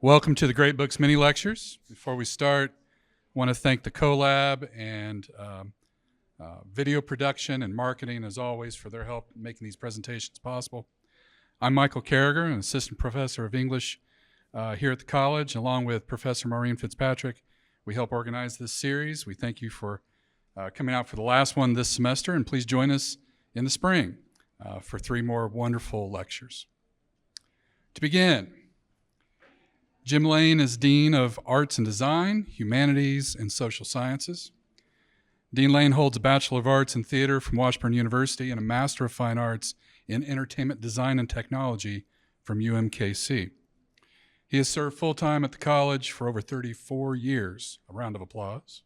Welcome to the Great Books Mini Lectures. Before we start, I want to thank the CoLab and video production and marketing, as always, for their help in making these presentations possible. I'm Michael Carragher, an assistant professor of English here at the college, along with Professor Maureen Fitzpatrick. We help organize this series. We thank you for coming out for the last one this semester, and please join us in the spring for 3 more wonderful lectures. To begin, Jim Lane is Dean of Arts and Design, Humanities, and Social Sciences. Dean Lane holds a Bachelor of Arts in Theater from Washburn University and a Master of Fine Arts in Entertainment Design and Technology from UMKC. He has served full-time at the college for over 34 years. A round of applause.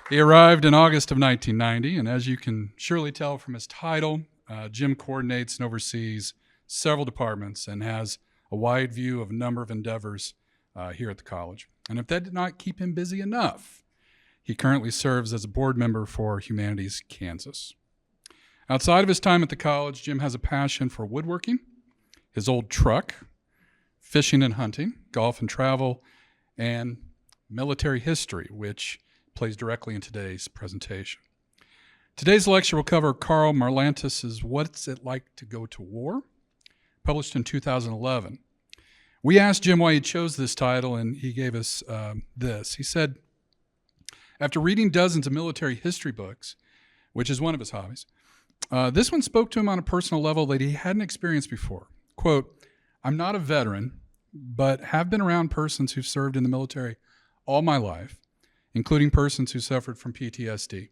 He arrived in August of 1990, and as you can surely tell from his title, Jim coordinates and oversees several departments and has a wide view of a number of endeavors here at the college. And if that did not keep him busy enough, he currently serves as a board member for Humanities Kansas. Outside of his time at the college, Jim has a passion for woodworking, his old truck, fishing and hunting, golf and travel, and military history, which plays directly in today's presentation. Today's lecture will cover Karl Marlantes' What's It Like to Go to War?, published in 2011. We asked Jim why he chose this title, and he gave us this. He said, after reading dozens of military history books, which is one of his hobbies, this one spoke to him on a personal level that he hadn't experienced before. Quote, I'm not a veteran, but have been around persons who've served in the military all my life, including persons who suffered from PTSD.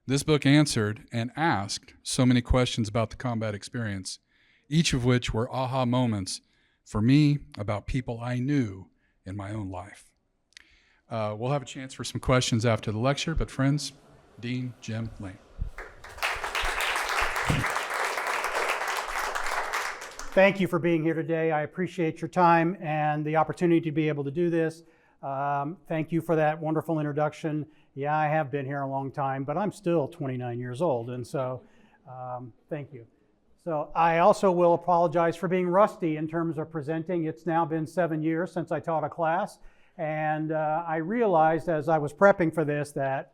This book answered and asked so many questions about the combat experience, each of which were aha moments for me about people I knew in my own life. We'll have a chance for some questions after the lecture, but friends, Dean Jim Lane. Thank you for being here today. I appreciate your time and the opportunity to be able to do this. Thank you for that wonderful introduction. Yeah, I have been here a long time, but I'm still 29 years old, and so thank you. So I also will apologize for being rusty in terms of presenting. It's now been 7 years since I taught a class, and I realized as I was prepping for this that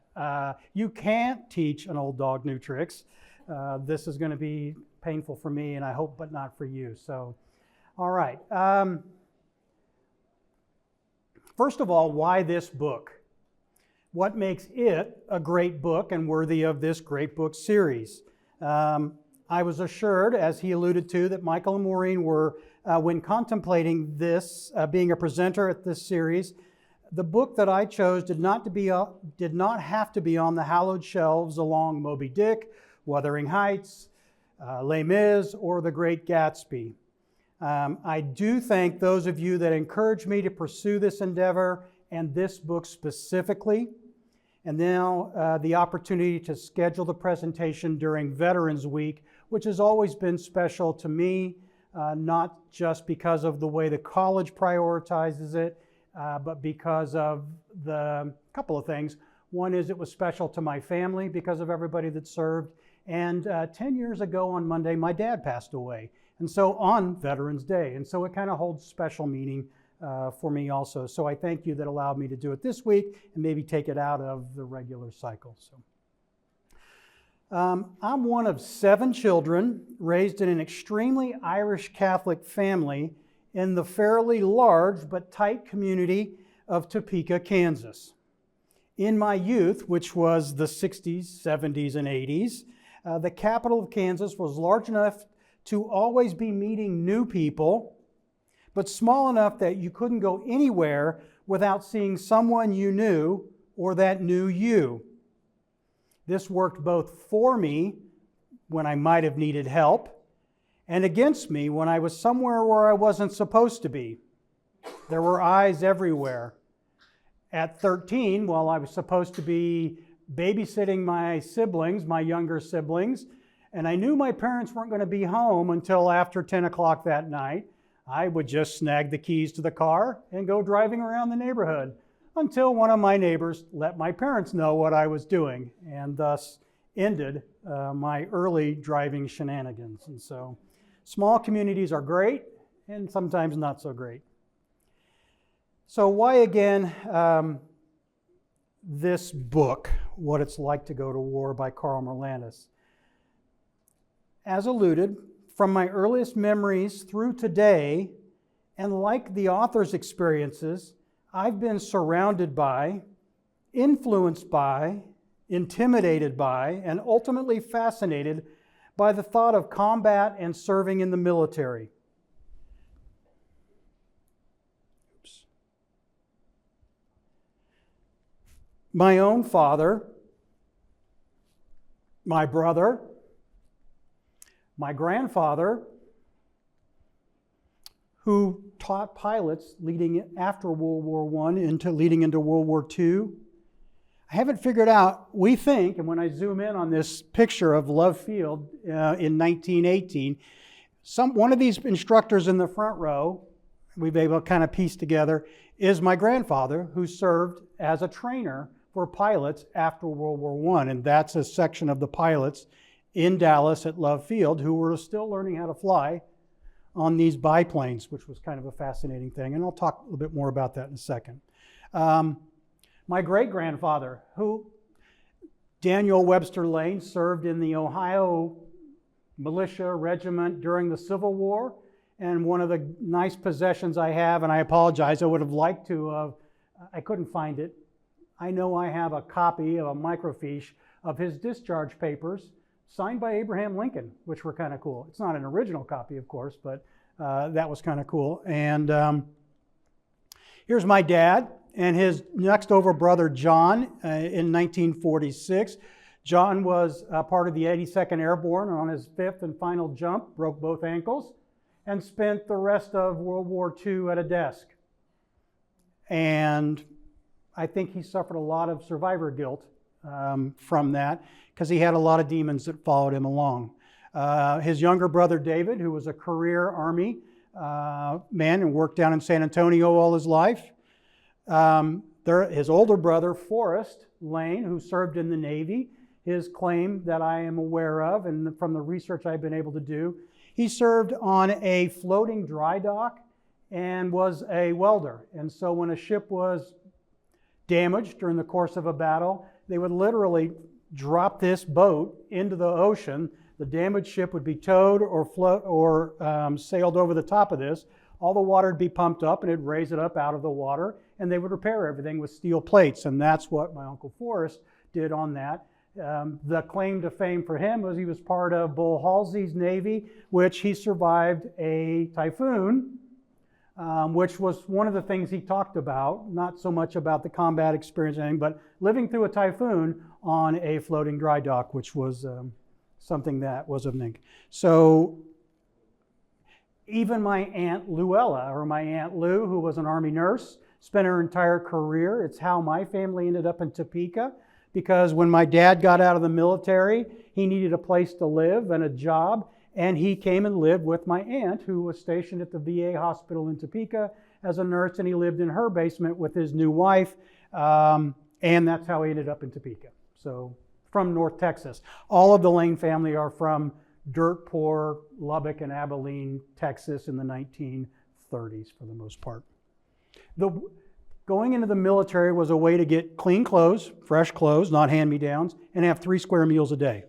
you can't teach an old dog new tricks. This is going to be painful for me, and I hope, but not for you. So, all right. First of all, why this book? What makes it a great book and worthy of this great book series? I was assured, as he alluded to, that Michael and Maureen were, when contemplating this, being a presenter at this series, the book that I chose did not have to be on the hallowed shelves along Moby Dick, Wuthering Heights, Les Mis, or The Great Gatsby. I do thank those of you that encouraged me to pursue this endeavor and this book specifically. And now the opportunity to schedule the presentation during Veterans Week, which has always been special to me, not just because of the way the college prioritizes it, but because of the couple of things. One is it was special to my family because of everybody that served. And 10 years ago on Monday, my dad passed away. And so on Veterans Day. And so it kind of holds special meaning for me also. So I thank you that allowed me to do it this week and maybe take it out of the regular cycle. So I'm one of 7 children raised in an extremely Irish Catholic family in the fairly large but tight community of Topeka, Kansas. In my youth, which was the 60s, 70s, and 80s, the capital of Kansas was large enough to always be meeting new people, but small enough that you couldn't go anywhere without seeing someone you knew or that knew you. This worked both for me when I might have needed help and against me when I was somewhere where I wasn't supposed to be. There were eyes everywhere. At 13, while I was supposed to be babysitting my siblings, my younger siblings, and I knew my parents weren't going to be home until after 10 o'clock that night, I would just snag the keys to the car and go driving around the neighborhood until one of my neighbors let my parents know what I was doing, and thus ended my early driving shenanigans. And so Small communities are great and sometimes not so great. So why again this book, What It's Like to Go to War by Karl Marlantes? As alluded, from my earliest memories through today, and like the author's experiences, I've been surrounded by, influenced by, intimidated by, and ultimately fascinated by the thought of combat and serving in the military. My own father, my brother, my grandfather, who taught pilots leading after World War I leading into World War II. I haven't figured out, we think, and when I zoom in on this picture of Love Field in 1918, one of these instructors in the front row, we've been able to kind of piece together, is my grandfather, who served as a trainer for pilots after World War I. And that's a section of the pilots in Dallas at Love Field who were still learning how to fly on these biplanes, which was kind of a fascinating thing. And I'll talk a little bit more about that in a second. My great-grandfather, who, Daniel Webster Lane, served in the Ohio Militia Regiment during the Civil War. And one of the nice possessions I have, and I apologize, I would have liked to, I couldn't find it. I know I have a copy of a microfiche of his discharge papers signed by Abraham Lincoln, which were kind of cool. It's not an original copy, of course, but that was kind of cool. And here's my dad and his next over brother, John, in 1946. John was part of the 82nd Airborne on his fifth and final jump, broke both ankles, and spent the rest of World War II at a desk. And I think he suffered a lot of survivor guilt from that, because he had a lot of demons that followed him along. His younger brother, David, who was a career Army man and worked down in San Antonio all his life. His older brother, Forrest Lane, who served in the Navy, his claim that I am aware of, and from the research I've been able to do, he served on a floating dry dock and was a welder. And so when a ship was damaged during the course of a battle, they would literally drop this boat into the ocean. The damaged ship would be towed or sailed over the top of this. All the water would be pumped up and it'd raise it up out of the water, and they would repair everything with steel plates. And that's what my Uncle Forrest did on that. The claim to fame for him was he was part of Bull Halsey's Navy, which he survived a typhoon, which was one of the things he talked about, not so much about the combat experience or anything, but living through a typhoon on a floating dry dock, which was something that was of nick. So even my Aunt Luella, or my Aunt Lou, who was an Army nurse, spent her entire career. It's how my family ended up in Topeka, because when my dad got out of the military, he needed a place to live and a job. And he came and lived with my aunt, who was stationed at the VA hospital in Topeka as a nurse, and he lived in her basement with his new wife, and that's how he ended up in Topeka. So from North Texas. All of the Lane family are from dirt poor Lubbock and Abilene, Texas in the 1930s for the most part. Going into the military was a way to get clean clothes, fresh clothes, not hand-me-downs, and have 3 square meals a day.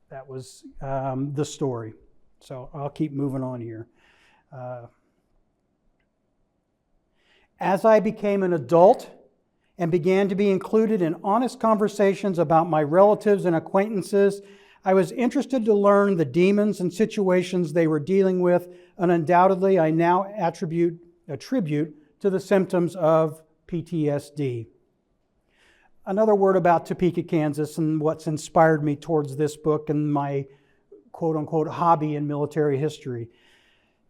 That was the story. So I'll keep moving on here. As I became an adult and began to be included in honest conversations about my relatives and acquaintances, I was interested to learn the demons and situations they were dealing with, and undoubtedly I now attribute to the symptoms of PTSD. Another word about Topeka, Kansas, and what's inspired me towards this book and my quote-unquote hobby in military history.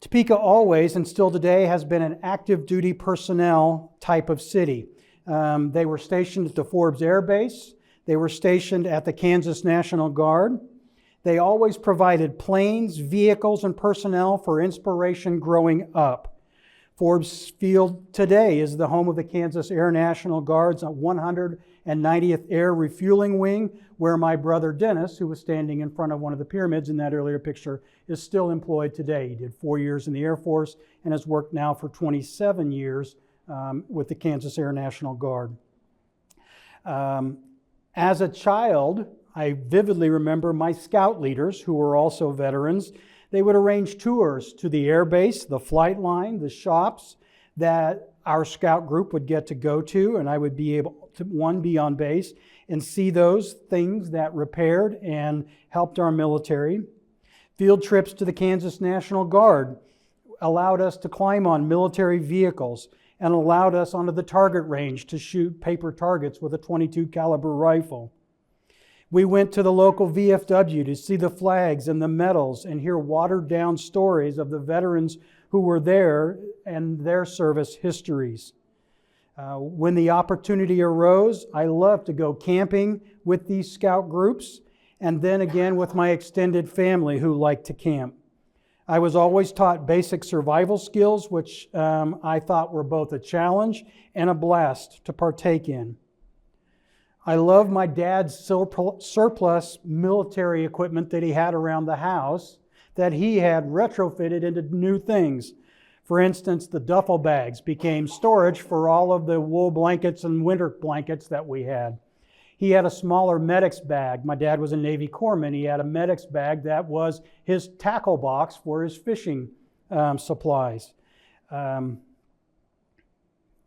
Topeka always, and still today, has been an active duty personnel type of city. They were stationed at the Forbes Air Base. They were stationed at the Kansas National Guard. They always provided planes, vehicles, and personnel for inspiration growing up. Forbes Field today is the home of the Kansas Air National Guard's 150th and 90th Air Refueling Wing, where my brother Dennis, who was standing in front of one of the pyramids in that earlier picture, is still employed today. He did 4 years in the Air Force and has worked now for 27 years with the Kansas Air National Guard. As a child, I vividly remember my scout leaders, who were also veterans. They would arrange tours to the air base, the flight line, the shops that our scout group would get to go to, and I would be able to, one, be on base and see those things that repaired and helped our military. Field trips to the Kansas National Guard allowed us to climb on military vehicles and allowed us onto the target range to shoot paper targets with a .22 caliber rifle. We went to the local VFW to see the flags and the medals and hear watered down stories of the veterans who were there and their service histories. When the opportunity arose, I loved to go camping with these scout groups and then again with my extended family who liked to camp. I was always taught basic survival skills, which I thought were both a challenge and a blast to partake in. I love my dad's surplus military equipment that he had around the house that he had retrofitted into new things. For instance, the duffel bags became storage for all of the wool blankets and winter blankets that we had. He had a smaller medics bag. My dad was a Navy corpsman. He had a medics bag that was his tackle box for his fishing supplies.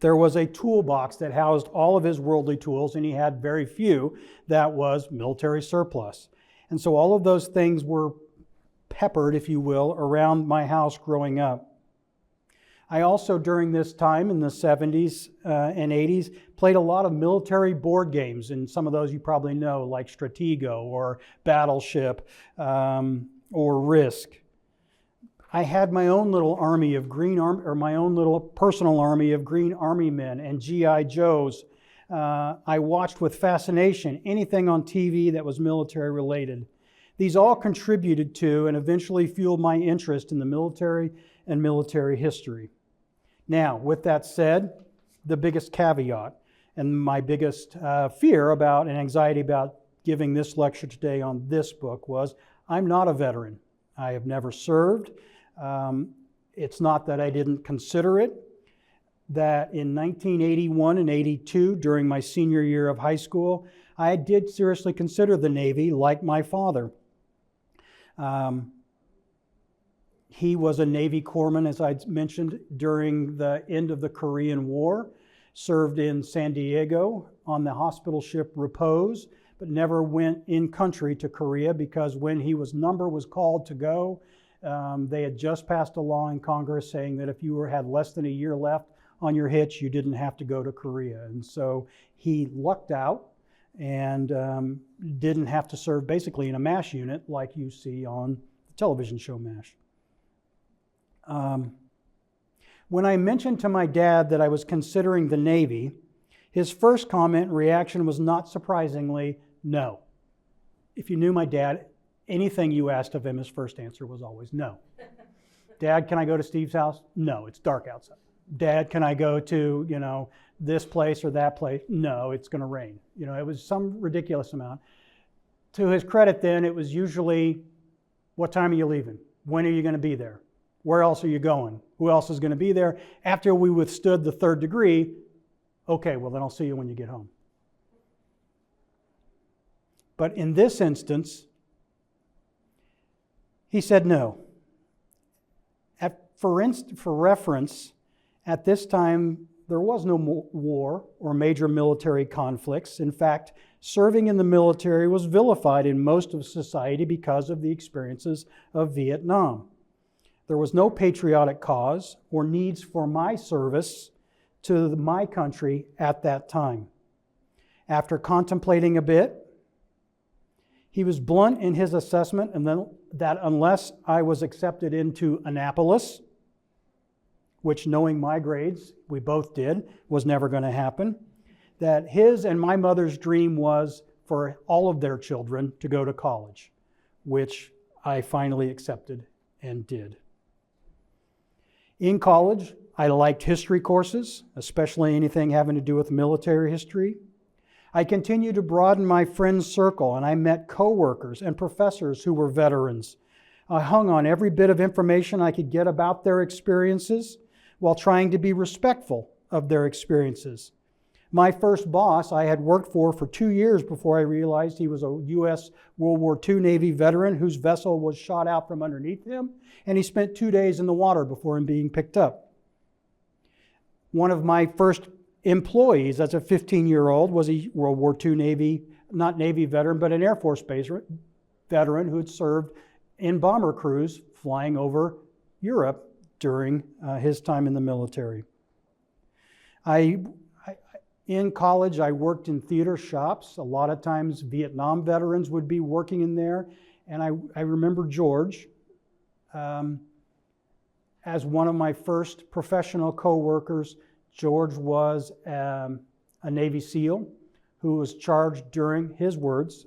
There was a toolbox that housed all of his worldly tools, and he had very few that was military surplus. And so all of those things were peppered, if you will, around my house growing up. I also, during this time in the 70s and 80s, played a lot of military board games, and some of those you probably know, like Stratego or Battleship or Risk. I had my own little army of my own little personal army of Green Army men and G.I. Joes. I watched with fascination anything on TV that was military related. These all contributed to and eventually fueled my interest in the military and military history. Now, with that said, the biggest caveat and my biggest fear about and anxiety about giving this lecture today on this book was I'm not a veteran. I have never served. It's not that I didn't consider it, that in 1981 and 82, during my senior year of high school, I did seriously consider the Navy like my father. He was a Navy corpsman, as I mentioned, during the end of the Korean War, served in San Diego on the hospital ship Repose, but never went in country to Korea because when his number was called to go, they had just passed a law in Congress saying that if you had less than a year left on your hitch, you didn't have to go to Korea. And so he lucked out and didn't have to serve basically in a MASH unit like you see on the television show MASH. When I mentioned to my dad that I was considering the Navy, his first comment and reaction was not surprisingly, no. If you knew my dad, anything you asked of him, his first answer was always no. Dad, can I go to Steve's house? No, it's dark outside. Dad, can I go to, this place or that place? No, it's going to rain. It was some ridiculous amount. To his credit then, it was usually, what time are you leaving? When are you going to be there? Where else are you going? Who else is going to be there? After we withstood the third degree, okay, well then I'll see you when you get home. But in this instance, he said no. For reference, at this time, there was no war or major military conflicts. In fact, serving in the military was vilified in most of society because of the experiences of Vietnam. There was no patriotic cause or needs for my service to my country at that time. After contemplating a bit, he was blunt in his assessment and then that unless I was accepted into Annapolis, which knowing my grades, we both did, was never going to happen, that his and my mother's dream was for all of their children to go to college, which I finally accepted and did. In college, I liked history courses, especially anything having to do with military history. I continued to broaden my friend circle, and I met coworkers and professors who were veterans. I hung on every bit of information I could get about their experiences while trying to be respectful of their experiences. My first boss I had worked for 2 years before I realized he was a U.S. World War II Navy veteran whose vessel was shot out from underneath him, and he spent 2 days in the water before him being picked up. One of my first employees as a 15-year-old was a World War II Navy, not Navy veteran, but an Air Force base veteran who had served in bomber crews flying over Europe during his time in the military. In college, I worked in theater shops. A lot of times Vietnam veterans would be working in there. And I remember George as one of my first professional co-workers. George was a Navy SEAL who was charged, during his words,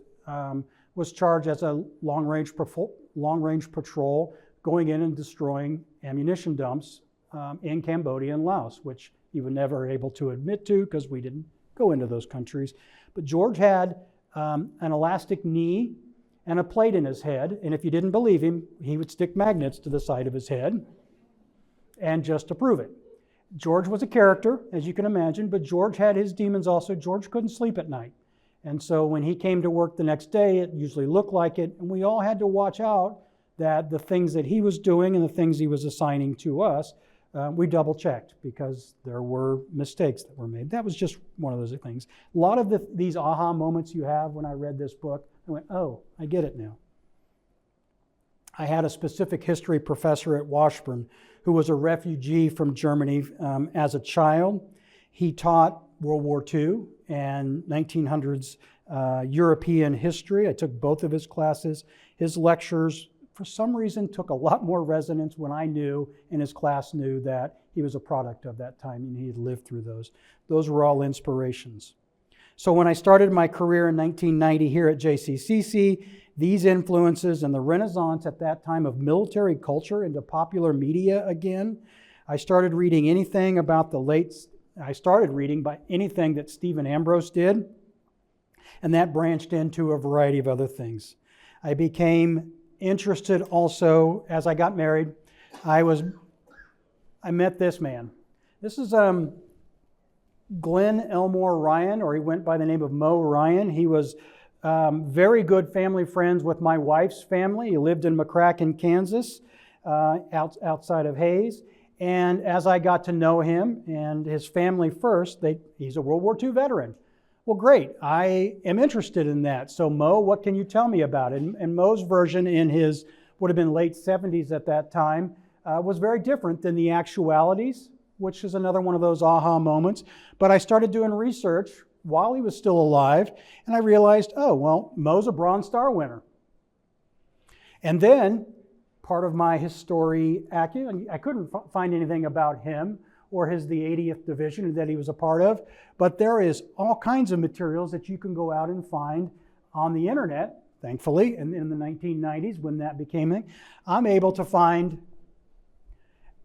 was charged as a long-range patrol going in and destroying ammunition dumps in Cambodia and Laos, which he was never able to admit to because we didn't go into those countries. But George had an elastic knee and a plate in his head, and if you didn't believe him, he would stick magnets to the side of his head and just to prove it. George was a character, as you can imagine, but George had his demons also. George couldn't sleep at night. And so when he came to work the next day, it usually looked like it, and we all had to watch out that the things that he was doing and the things he was assigning to us, we double-checked because there were mistakes that were made. That was just one of those things. A lot of these aha moments you have when I read this book, I went, oh, I get it now. I had a specific history professor at Washburn who was a refugee from Germany as a child. He taught World War II and 1900s European history. I took both of his classes. His lectures, for some reason, took a lot more resonance when I knew and his class knew that he was a product of that time and he had lived through those. Those were all inspirations. So when I started my career in 1990 here at JCCC, these influences and the renaissance at that time of military culture into popular media again, I started reading anything about I started reading by anything that Stephen Ambrose did, and that branched into a variety of other things. I became interested also as I got married. I met this man. This is Glenn Elmore Ryan, or he went by the name of Mo Ryan. He was very good family friends with my wife's family. He lived in McCracken, Kansas, outside of Hayes. And as I got to know him and his family first, he's a World War II veteran. Well, great. I am interested in that. So, Mo, what can you tell me about it? And Mo's version in his would have been late 70s at that time was very different than the actualities, which is another one of those aha moments. But I started doing research while he was still alive, and I realized, oh, well, Mo's a Bronze Star winner. And then part of my history acumen, I couldn't find anything about him or the 80th Division that he was a part of, but there is all kinds of materials that you can go out and find on the internet, thankfully, in the 1990s when that became it. I'm able to find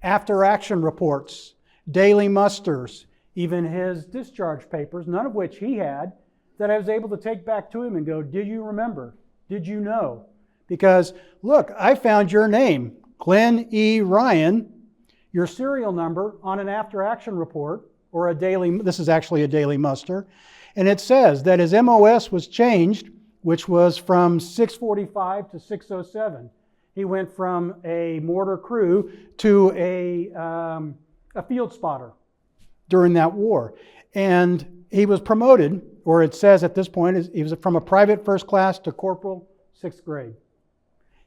after-action reports, daily musters, even his discharge papers, none of which he had, that I was able to take back to him and go, did you remember? Did you know? Because, look, I found your name, Glenn E. Ryan, your serial number on an after-action report, or this is actually a daily muster, and it says that his MOS was changed, which was from 645 to 607. He went from a mortar crew to a field spotter during that war. And he was promoted, or it says at this point, he was from a private first class to corporal 6th grade.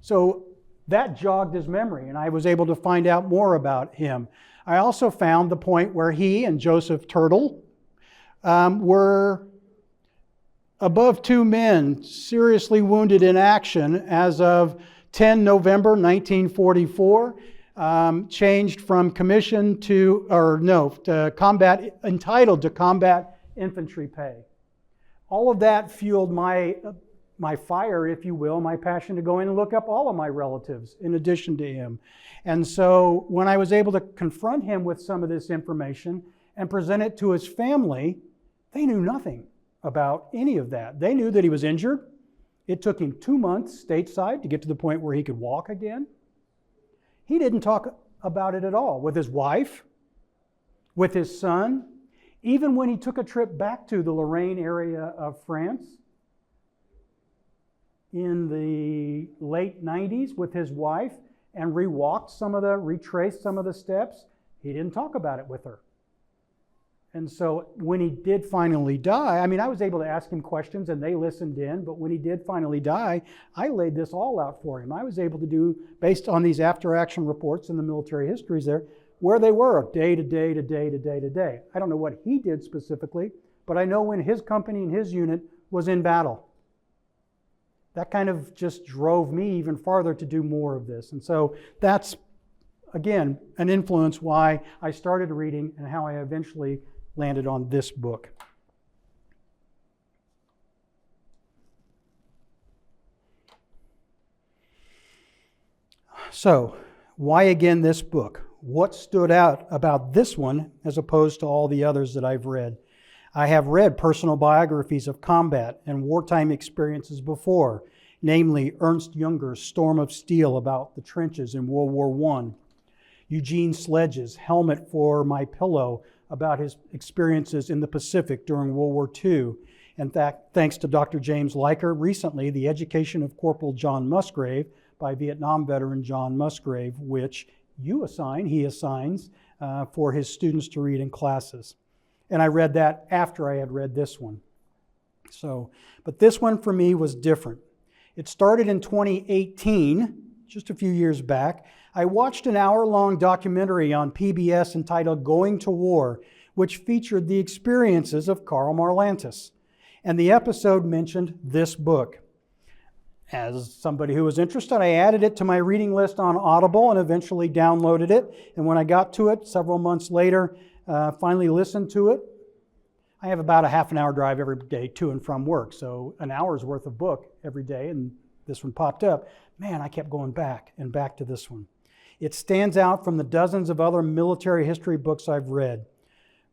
So that jogged his memory, and I was able to find out more about him. I also found the point where he and Joseph Turtle were above 2 men seriously wounded in action as of 10 November 1944, changed from commission to combat, entitled to combat infantry pay. All of that fueled my fire, if you will, my passion to go in and look up all of my relatives in addition to him. And so when I was able to confront him with some of this information and present it to his family, they knew nothing about any of that. They knew that he was injured. It took him 2 months stateside to get to the point where he could walk again. He didn't talk about it at all with his wife, with his son, even when he took a trip back to the Lorraine area of France in the late 90s with his wife and retraced some of the steps. He didn't talk about it with her. And so when he did finally die, I was able to ask him questions and they listened in, but when he did finally die, I laid this all out for him. I was able to do, based on these after-action reports and the military histories there, where they were day to day to day to day to day. I don't know what he did specifically, but I know when his company and his unit was in battle. That kind of just drove me even farther to do more of this. And so that's, again, an influence why I started reading and how I eventually landed on this book. So, why again this book? What stood out about this one as opposed to all the others that I've read? I have read personal biographies of combat and wartime experiences before, namely Ernst Junger's Storm of Steel about the trenches in World War I, Eugene Sledge's Helmet for My Pillow about his experiences in the Pacific during World War II. In fact, thanks to Dr. James Leiker, recently, The Education of Corporal John Musgrave by Vietnam veteran John Musgrave, which he assigns for his students to read in classes. And I read that after I had read this one. But this one for me was different. It started in 2018, just a few years back. I watched an hour-long documentary on PBS entitled Going to War, which featured the experiences of Karl Marlantes. And the episode mentioned this book. As somebody who was interested, I added it to my reading list on Audible and eventually downloaded it. And when I got to it several months later, finally listened to it. I have about a half an hour drive every day to and from work, so an hour's worth of book every day, and this one popped up. Man, I kept going back and back to this one. It stands out from the dozens of other military history books I've read.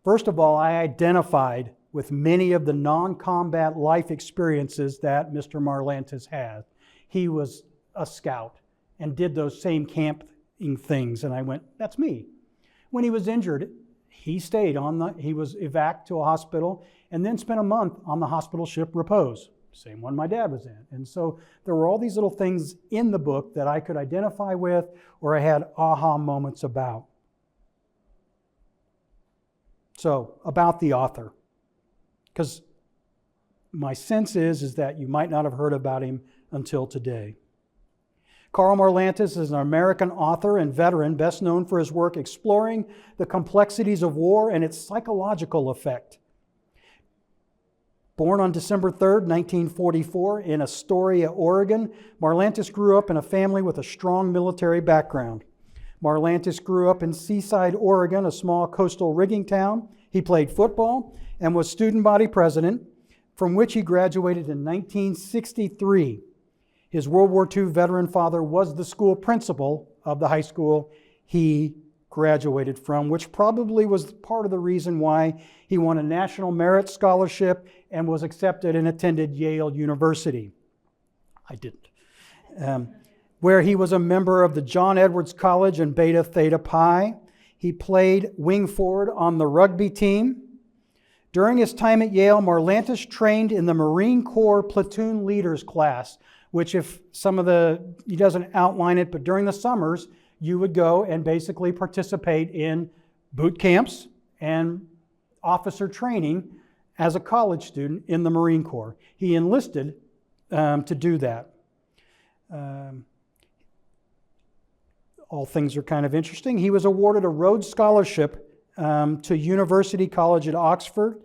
First of all, I identified with many of the non-combat life experiences that Mr. Marlantes had. He was a scout and did those same camping things, and I went, that's me. When he was injured, he was evac to a hospital and then spent a month on the hospital ship Repose, same one my dad was in. And so there were all these little things in the book that I could identify with or I had aha moments about. So, about the author. Because my sense is that you might not have heard about him until today. Karl Marlantes is an American author and veteran best known for his work exploring the complexities of war and its psychological effect. Born on December 3rd, 1944 in Astoria, Oregon, Marlantes grew up in a family with a strong military background. Marlantes grew up in Seaside, Oregon, a small coastal rigging town. He played football and was student body president, from which he graduated in 1963. His World War II veteran father was the school principal of the high school he graduated from, which probably was part of the reason why he won a National Merit Scholarship and was accepted and attended Yale University. I didn't. Where he was a member of the John Edwards College and Beta Theta Pi. He played wing forward on the rugby team. During his time at Yale, Marlantes trained in the Marine Corps Platoon Leaders class, which he doesn't outline it, but during the summers, you would go and basically participate in boot camps and officer training as a college student in the Marine Corps. He enlisted to do that. All things are kind of interesting. He was awarded a Rhodes Scholarship to University College at Oxford.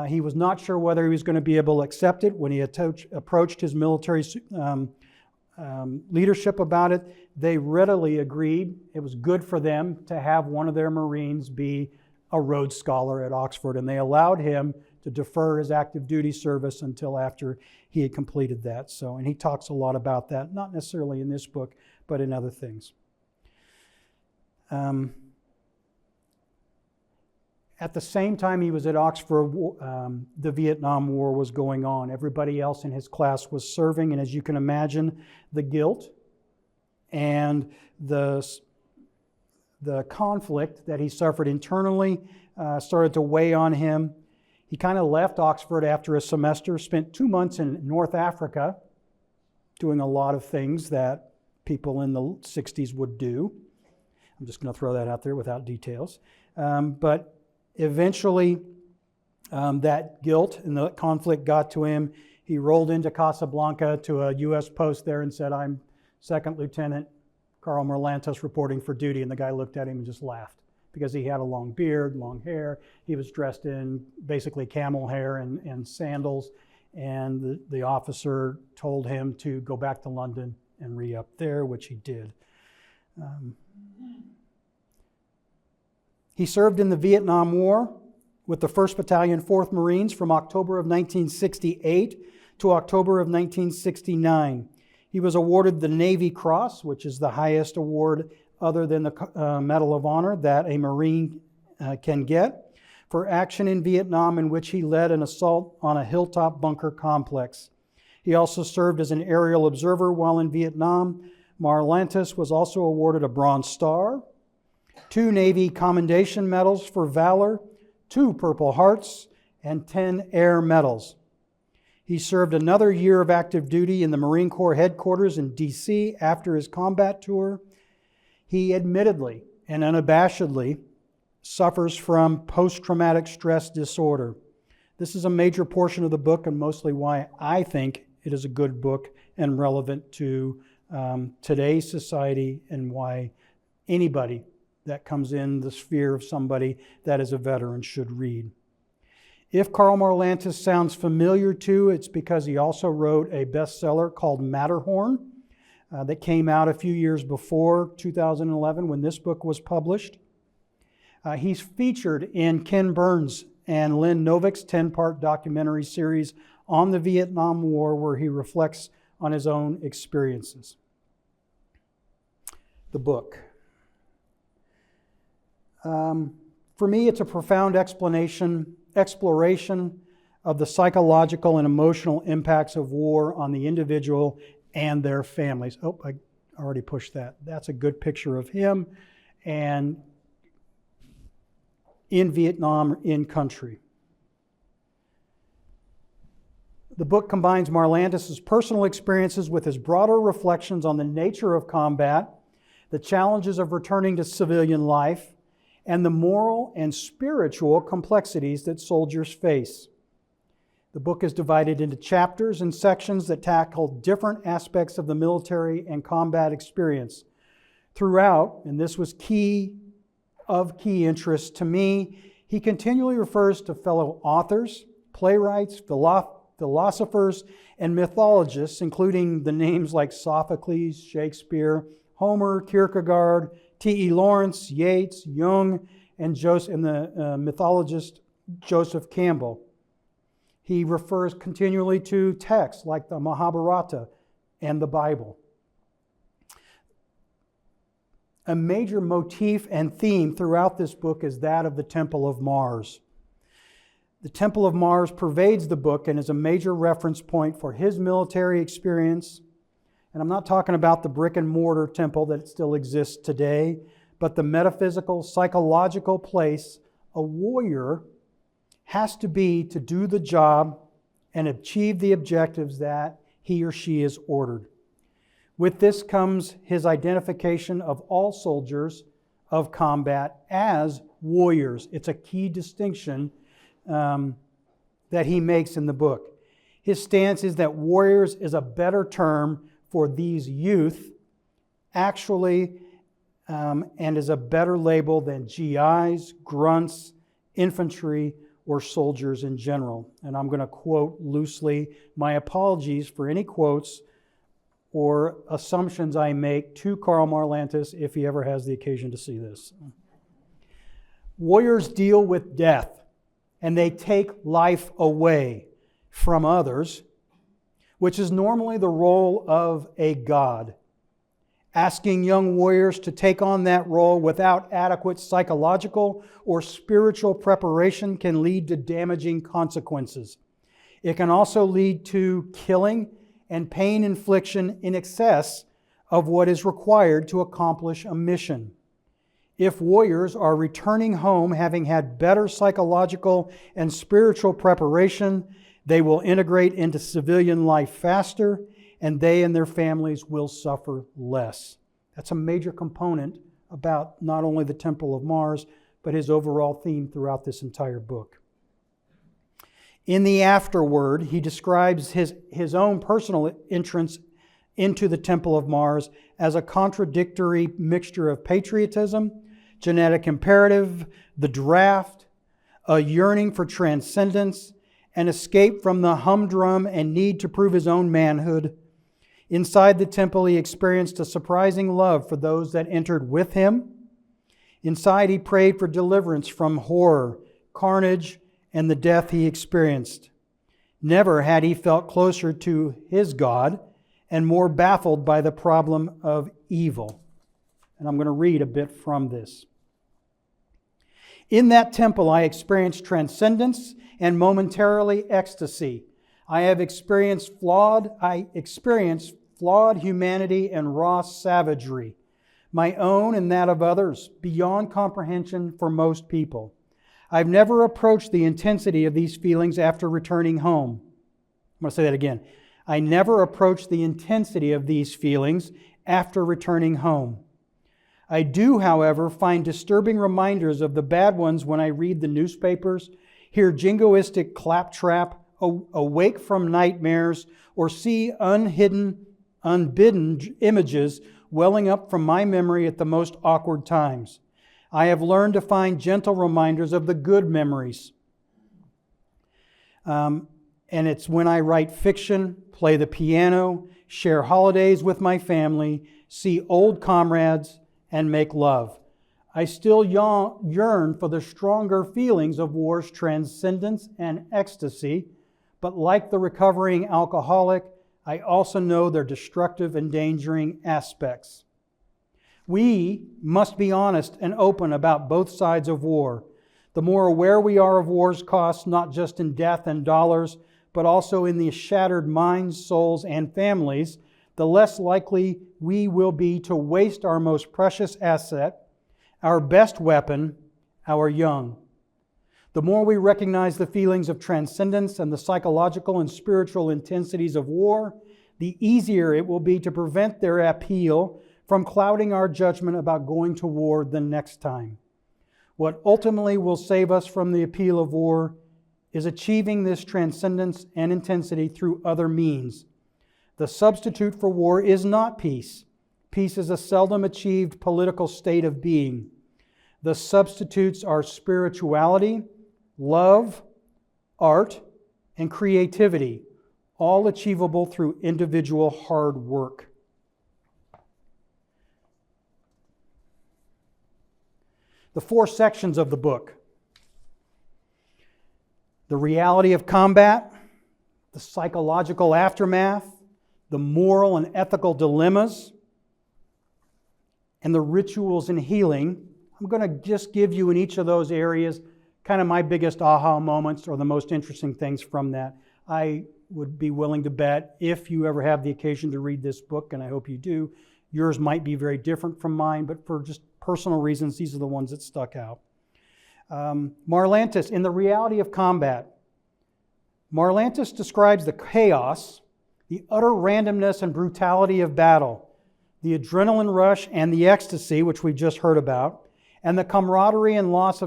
He was not sure whether he was going to be able to accept it when he approached his military leadership about it. They readily agreed. It was good for them to have one of their Marines be a Rhodes Scholar at Oxford, and they allowed him to defer his active duty service until after he had completed that. And he talks a lot about that, not necessarily in this book, but in other things. At the same time he was at Oxford, the Vietnam War was going on. Everybody else in his class was serving, and as you can imagine, the guilt and the conflict that he suffered internally started to weigh on him. He kind of left Oxford after a semester, spent 2 months in North Africa, doing a lot of things that people in the 60s would do. I'm just going to throw that out there without details. But eventually, that guilt and the conflict got to him. He rolled into Casablanca to a U.S. post there and said, "I'm Second Lieutenant Karl Marlantes reporting for duty." And the guy looked at him and just laughed because he had a long beard, long hair. He was dressed in basically camel hair and sandals. And the officer told him to go back to London and re-up there, which he did. He served in the Vietnam War with the 1st Battalion, 4th Marines from October of 1968 to October of 1969. He was awarded the Navy Cross, which is the highest award other than the Medal of Honor that a Marine can get, for action in Vietnam in which he led an assault on a hilltop bunker complex. He also served as an aerial observer while in Vietnam. Marlantes was also awarded a Bronze Star, 2 Navy Commendation Medals for Valor, 2 Purple Hearts, and 10 Air Medals. He served another year of active duty in the Marine Corps headquarters in D.C. after his combat tour. He admittedly and unabashedly suffers from post-traumatic stress disorder. This is a major portion of the book and mostly why I think it is a good book and relevant to today's society, and why anybody that comes in the sphere of somebody that is a veteran should read. If Karl Marlantes sounds familiar to, it's because he also wrote a bestseller called Matterhorn that came out a few years before 2011 when this book was published. He's featured in Ken Burns and Lynn Novick's 10-part documentary series on the Vietnam War, where he reflects on his own experiences. The book. For me, it's a profound exploration of the psychological and emotional impacts of war on the individual and their families. Oh, I already pushed that. That's a good picture of him and in Vietnam, in country. The book combines Marlantes' personal experiences with his broader reflections on the nature of combat, the challenges of returning to civilian life, and the moral and spiritual complexities that soldiers face. The book is divided into chapters and sections that tackle different aspects of the military and combat experience. Throughout, and this was key interest to me, he continually refers to fellow authors, playwrights, philosophers, and mythologists, including the names like Sophocles, Shakespeare, Homer, Kierkegaard, T.E. Lawrence, Yeats, Jung, and the mythologist Joseph Campbell. He refers continually to texts like the Mahabharata and the Bible. A major motif and theme throughout this book is that of the Temple of Mars. The Temple of Mars pervades the book and is a major reference point for his military experience. And I'm not talking about the brick and mortar temple that still exists today, but the metaphysical, psychological place a warrior has to be to do the job and achieve the objectives that he or she is ordered. With this comes his identification of all soldiers of combat as warriors. It's a key distinction that he makes in the book. His stance is that warriors is a better term for these youth, actually, and is a better label than GIs, grunts, infantry, or soldiers in general. And I'm going to quote loosely. My apologies for any quotes or assumptions I make to Karl Marlantes if he ever has the occasion to see this. Warriors deal with death, and they take life away from others, which is normally the role of a god. Asking young warriors to take on that role without adequate psychological or spiritual preparation can lead to damaging consequences. It can also lead to killing and pain infliction in excess of what is required to accomplish a mission. If warriors are returning home having had better psychological and spiritual preparation, they will integrate into civilian life faster, and they and their families will suffer less. That's a major component about not only the Temple of Mars, but his overall theme throughout this entire book. In the afterword, he describes his own personal entrance into the Temple of Mars as a contradictory mixture of patriotism, genetic imperative, the draft, a yearning for transcendence, an escape from the humdrum and need to prove his own manhood. Inside the temple, he experienced a surprising love for those that entered with him. Inside, he prayed for deliverance from horror, carnage, and the death he experienced. Never had he felt closer to his God and more baffled by the problem of evil. And I'm going to read a bit from this. In that temple, I experienced transcendence and momentarily ecstasy. I experienced flawed humanity and raw savagery, my own and that of others, beyond comprehension for most people. I've never approached the intensity of these feelings after returning home. I'm going to say that again. I never approached the intensity of these feelings after returning home. I do, however, find disturbing reminders of the bad ones when I read the newspapers, hear jingoistic claptrap, awake from nightmares, or see unbidden images welling up from my memory at the most awkward times. I have learned to find gentle reminders of the good memories. And it's when I write fiction, play the piano, share holidays with my family, see old comrades, and make love. I still yearn for the stronger feelings of war's transcendence and ecstasy, but like the recovering alcoholic, I also know their destructive, endangering aspects. We must be honest and open about both sides of war. The more aware we are of war's costs, not just in death and dollars, but also in the shattered minds, souls, and families, the less likely we will be to waste our most precious asset, our best weapon, our young. The more we recognize the feelings of transcendence and the psychological and spiritual intensities of war, the easier it will be to prevent their appeal from clouding our judgment about going to war the next time. What ultimately will save us from the appeal of war is achieving this transcendence and intensity through other means. The substitute for war is not peace. Peace is a seldom achieved political state of being. The substitutes are spirituality, love, art, and creativity, all achievable through individual hard work. The 4 sections of the book: the reality of combat, the psychological aftermath, the moral and ethical dilemmas, and the rituals and healing. I'm going to just give you in each of those areas kind of my biggest aha moments or the most interesting things from that. I would be willing to bet if you ever have the occasion to read this book, and I hope you do, yours might be very different from mine, but for just personal reasons, these are the ones that stuck out. Marlantes, in the reality of combat, Marlantes describes the chaos, the utter randomness and brutality of battle, the adrenaline rush and the ecstasy, which we just heard about, and the camaraderie and loss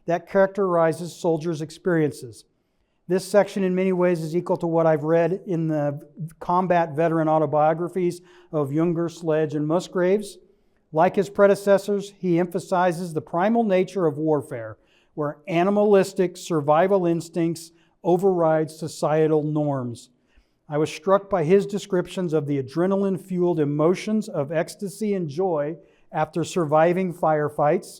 that characterizes soldiers' experiences. This section in many ways is equal to what I've read in the combat veteran autobiographies of Younger, Sledge, and Musgraves. Like his predecessors, he emphasizes the primal nature of warfare, where animalistic survival instincts override societal norms. I was struck by his descriptions of the adrenaline-fueled emotions of ecstasy and joy after surviving firefights,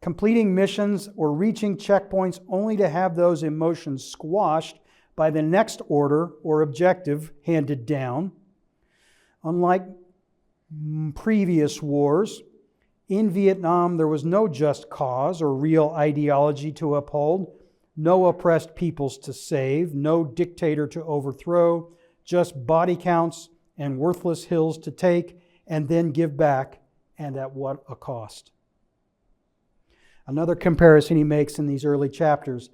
completing missions, or reaching checkpoints only to have those emotions squashed by the next order or objective handed down. Unlike previous wars, in Vietnam there was no just cause or real ideology to uphold, no oppressed peoples to save, no dictator to overthrow, just body counts and worthless hills to take and then give back, and at what a cost. Another comparison he makes in these early chapters.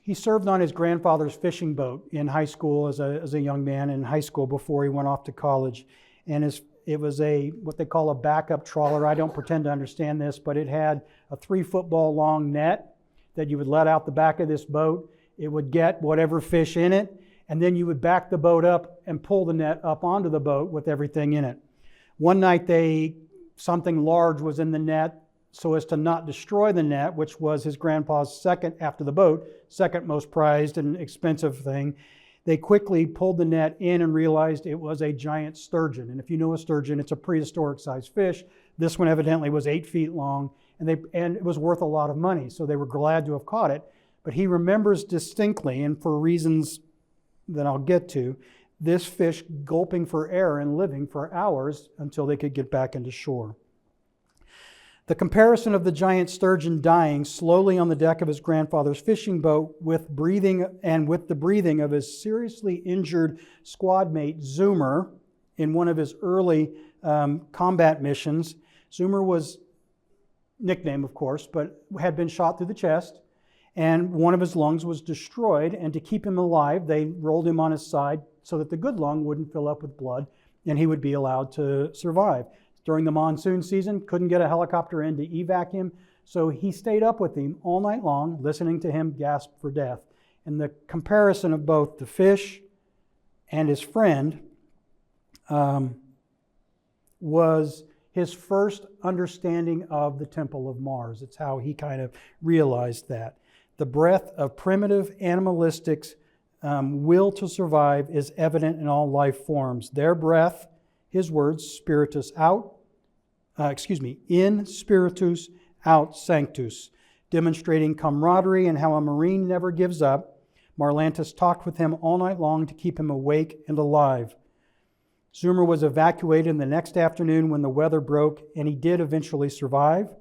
He served on his grandfather's fishing boat in high school as a young man in high school before he went off to college. And it was what they call a backup trawler. I don't pretend to understand this, but it had a 3 football long net that you would let out the back of this boat. It would get whatever fish in it, and then you would back the boat up and pull the net up onto the boat with everything in it. One night something large was in the net, so as to not destroy the net, which was his grandpa's second, after the boat, second most prized and expensive thing. They quickly pulled the net in and realized it was a giant sturgeon. And if you know a sturgeon, it's a prehistoric sized fish. This one evidently was 8 feet long, and it was worth a lot of money. So they were glad to have caught it. But he remembers distinctly, and for reasons that I'll get to, this fish gulping for air and living for hours until they could get back into shore. The comparison of the giant sturgeon dying slowly on the deck of his grandfather's fishing boat with the breathing of his seriously injured squad mate Zoomer in one of his early combat missions. Zoomer was nickname, of course, but had been shot through the chest, and one of his lungs was destroyed, and to keep him alive, they rolled him on his side so that the good lung wouldn't fill up with blood and he would be allowed to survive. During the monsoon season, couldn't get a helicopter in to evac him, so he stayed up with him all night long, listening to him gasp for death. And the comparison of both the fish and his friend was his first understanding of the Temple of Mars. It's how he kind of realized that. The breath of primitive animalistic will to survive is evident in all life forms. Their breath, his words, spiritus out, in spiritus out sanctus, demonstrating camaraderie and how a Marine never gives up. Marlantes talked with him all night long to keep him awake and alive. Zoomer was evacuated the next afternoon when the weather broke, and he did eventually survive.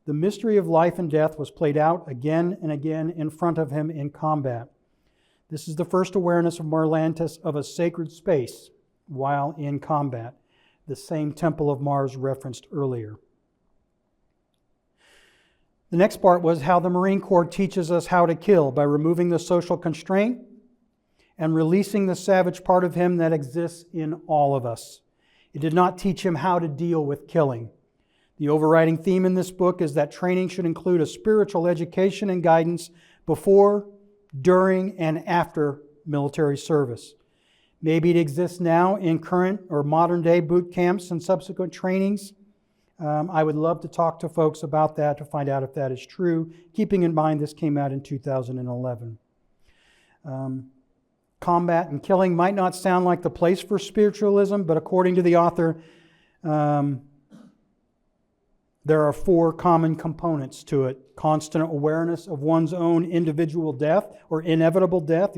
The mystery of life and death was played out again and again in front of him in combat. This is the first awareness of Marlantes of a sacred space while in combat, the same Temple of Mars referenced earlier. The next part was how the Marine Corps teaches us how to kill by removing the social constraint and releasing the savage part of him that exists in all of us. It did not teach him how to deal with killing. The overriding theme in this book is that training should include a spiritual education and guidance before, during, and after military service. Maybe it exists now in current or modern day boot camps and subsequent trainings. I would love to talk to folks about that to find out if that is true, keeping in mind this came out in 2011. Combat and killing might not sound like the place for spiritualism, but according to the author, there are 4 common components to it. Constant awareness of one's own individual death, or inevitable death,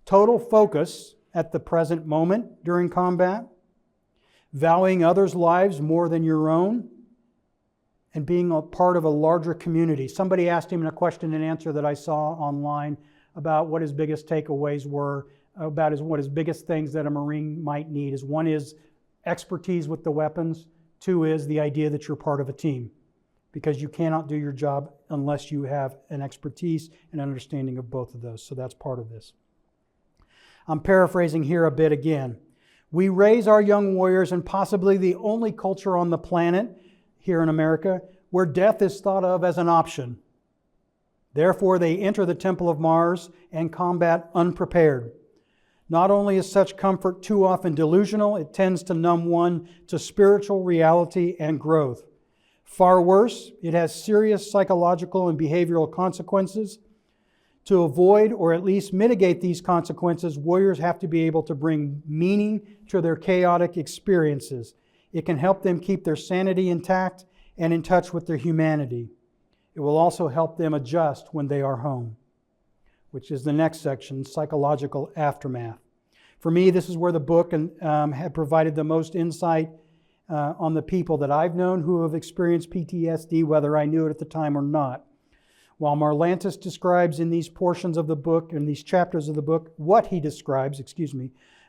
total focus at the present moment during combat, valuing others' lives more than your own, and being a part of a larger community. Somebody asked him in a question and answer that I saw online about what his biggest takeaways were, about what his biggest things that a Marine might need. One is expertise with the weapons. 2 is the idea that you're part of a team, because you cannot do your job unless you have an expertise and understanding of both of those. So that's part of this. I'm paraphrasing here a bit again. We raise our young warriors in possibly the only culture on the planet here in America where death is thought of as an option. Therefore, they enter the Temple of Mars and combat unprepared. Not only is such comfort too often delusional, it tends to numb one to spiritual reality and growth. Far worse, it has serious psychological and behavioral consequences. To avoid or at least mitigate these consequences, warriors have to be able to bring meaning to their chaotic experiences. It can help them keep their sanity intact and in touch with their humanity. It will also help them adjust when they are home, which is the next section, psychological aftermath. For me, this is where the book had provided the most insight on the people that I've known who have experienced PTSD, whether I knew it at the time or not. While Marlantes describes in these portions of the book, in these chapters of the book, what he describes,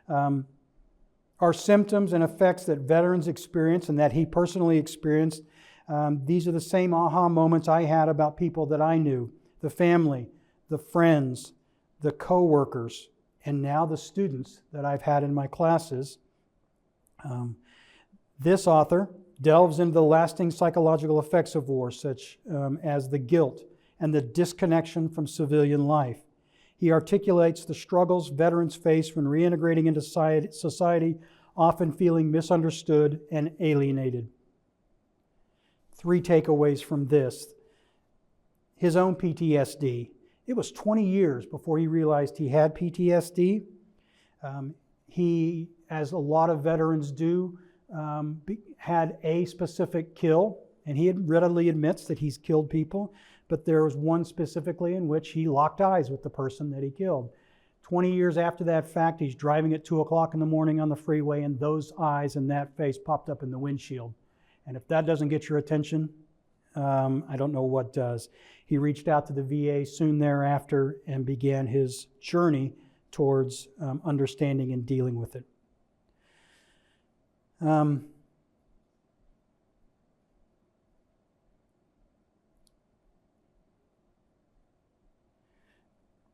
are symptoms and effects that veterans experience and that he personally experienced. These are the same aha moments I had about people that I knew, the family, the friends, the co-workers, and now the students that I've had in my classes. This author delves into the lasting psychological effects of war, such as the guilt and the disconnection from civilian life. He articulates the struggles veterans face when reintegrating into society, often feeling misunderstood and alienated. 3 takeaways from this. His own PTSD. It was 20 years before he realized he had PTSD. He, as a lot of veterans do, had a specific kill, and he readily admits that he's killed people, but there was one specifically in which he locked eyes with the person that he killed. 20 years after that fact, he's driving at 2 o'clock in the morning on the freeway, and those eyes and that face popped up in the windshield. And if that doesn't get your attention, I don't know what does. He reached out to the VA soon thereafter and began his journey towards understanding and dealing with it.